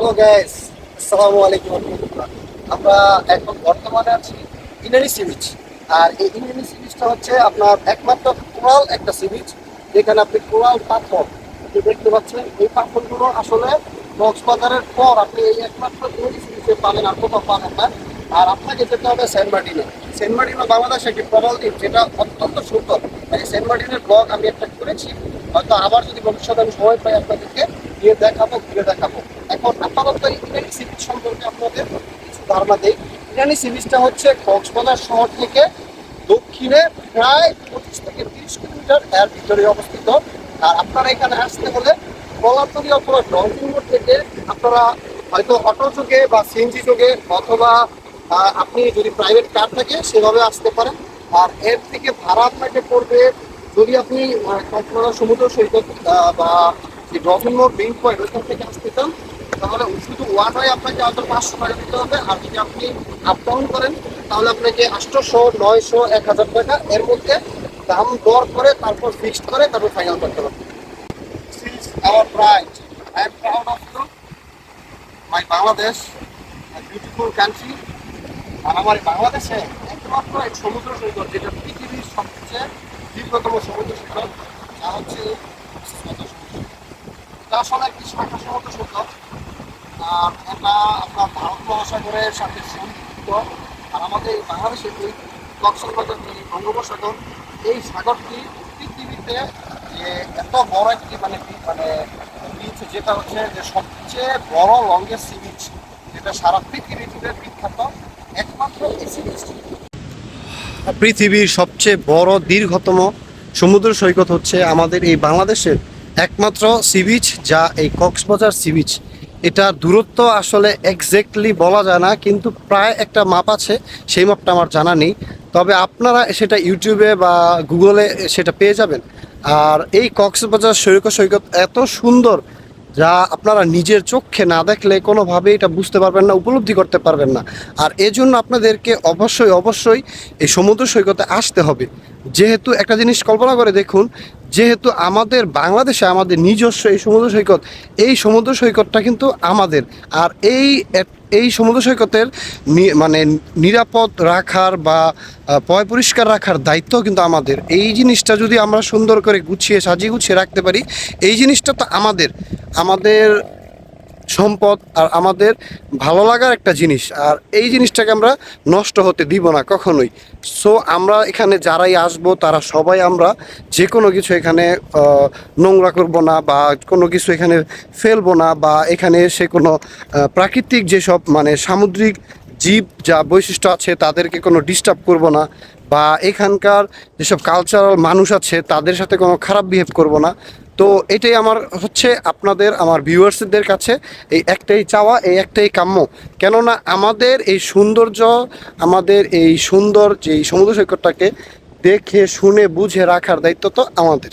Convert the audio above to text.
Hello guys, আসসালামু আলাইকুম রহমতুল্লাহ। আমরা এখন বর্তমানে আছি ইনানি সি বিচ। আর এই ইনানি সি বিচটা হচ্ছে আপনার একমাত্র কোরাল একটা সি বিচ, যেখানে আপনি কোরাল পাথর আপনি দেখতে পাচ্ছেন। এই পাথরগুলো আসলে কক্সবাজারের পর আপনি এই একমাত্র ইনানি সি বিচে পাবেন, আর কোথাও পাবেন না। আর আপনাকে যেতে হবে সেন্ট মার্টিনে। সেন্ট মার্টিনো বাংলাদেশ একটি প্রবাল দ্বীপ, যেটা অত্যন্ত সুন্দর। এই সেন্ট মার্টিনের ব্লগ আমি একটা করেছি, হয়তো আবার যদি ভবিষ্যতে আমি সময় পাই আপনাদেরকে গিয়ে দেখাবো, ঘুরে দেখাবো। এখন আপাতত ইরানি সি বিচ সম্পর্কে আপনাদের কিছু ধারণা দেই। ইরানি সি বিচটা হচ্ছে কক্সবাজার শহর থেকে দক্ষিণে প্রায় 25 থেকে 30 কিলোমিটার এর ভিতরে অবস্থিত। আর আপনারা এখানে আসতে হলে কলাতলি অথবা ডলফিন মোড় থেকে আপনারা হয়তো অটো যোগে বা সিএনজি যোগে অথবা আপনি যদি প্রাইভেট কার থাকে সেভাবে আসতে পারেন। আর এর থেকে ভাড়া আপনাকে পড়বে, যদি আপনি কক্সবাজার সমুদ্র সৈকত বা যে ডলফিন মোড় মেইন পয়েন্ট ওইখান থেকে আসতে চান, তাহলে শুধু ওয়ান ওয়ে আপনাকে হয়তো 500 টাকা দিতে হবে। আর যদি আপনি আপ ডাউন করেন তাহলে আপনাকে 800, 900, 1000 টাকা এর মধ্যে দাম দর করে তারপর ফিক্সড করে তারপর ফাইনাল করতে হবে। This is our pride. I am proud of you, my Bangladesh, a beautiful country. আর আমার এই বাংলাদেশে একমাত্র এক সমুদ্র সৈকত, যেটা পৃথিবীর সবচেয়ে দীর্ঘতম সমুদ্র সৈকত, যা হচ্ছে কক্সবাজার সমুদ্র সৈকত। এটা আসলে একটি শাখা সমুদ্র সৈকত। আর এটা আপনার ভারত মহাসাগরের সাথে সংযুক্ত। আর আমাদের এই বাংলাদেশের এই কক্সবাজার যে বঙ্গোপসাগর, এই সাগরটি পৃথিবীতে যে এত বড় একটি মানে বিচ, যেটা হচ্ছে যে সবচেয়ে বড় লংগেস্ট সি বিচ, যেটা সারা পৃথিবী জুড়ে বিখ্যাত, একমাত্র এই সি বিচ। পৃথিবীর সবচেয়ে বড় দীর্ঘতম সমুদ্র সৈকত হচ্ছে আমাদের এই বাংলাদেশের একমাত্র সি বিচ, যা এই কক্সবাজার সি বিচ। এটা দূরত্ব আসলে এক্স্যাক্টলি বলা যায় না, কিন্তু প্রায় একটা মাপ আছে, সেই মাপটা আমার জানা নেই। তবে আপনারা সেটা ইউটিউবে বা গুগলে সেটা পেয়ে যাবেন। আর এই কক্সবাজার সৈকত এত সুন্দর, যা আপনারা নিজের চোখে না দেখলে কোনোভাবেই এটা বুঝতে পারবেন না, উপলব্ধি করতে পারবেন না। আর এজন্য আপনাদেরকে অবশ্যই অবশ্যই এই সমুদ্র সৈকতে আসতে হবে। যেহেতু একটা জিনিস কল্পনা করে দেখুন, যেহেতু আমাদের বাংলাদেশে আমাদের নিজস্ব এই সমুদ্র সৈকত, এই সমুদ্র সৈকতটা কিন্তু আমাদের। আর এই সমুদ্র সৈকতের মানে নিরাপদ রাখার বা পয় পরিষ্কার রাখার দায়িত্ব কিন্তু আমাদের। এই জিনিসটা যদি আমরা সুন্দর করে গুছিয়ে সাজিয়ে গুছিয়ে রাখতে পারি, এই জিনিসটা তো আমাদের আমাদের সম্পদ আর আমাদের ভালো লাগার একটা জিনিস। আর এই জিনিসটাকে আমরা নষ্ট হতে দিব না কখনোই। সো আমরা এখানে যারাই আসব তারা সবাই আমরা যে কোনো কিছু এখানে নোংরা করব না, বা কোনো কিছু এখানে ফেলবো না, বা এখানে এসে কোনো প্রাকৃতিক যেসব মানে সামুদ্রিক জীব যা বৈশিষ্ট্য আছে তাদেরকে কোনো ডিস্টার্ব করব না, বা এখানকার যেসব কালচারাল মানুষ আছে তাদের সাথে কোনো খারাপ বিহেভ করব না। তো এটাই আমার হচ্ছে আপনাদের, আমার ভিউয়ার্সদের কাছে এই একটাই চাওয়া, এই একটাই কাম্য। কেননা আমাদের এই সৌন্দর্য, আমাদের এই সুন্দর যে সমুদ্র সৈকতটাকে দেখে শুনে বুঝে রাখার দায়িত্ব তো আমাদের।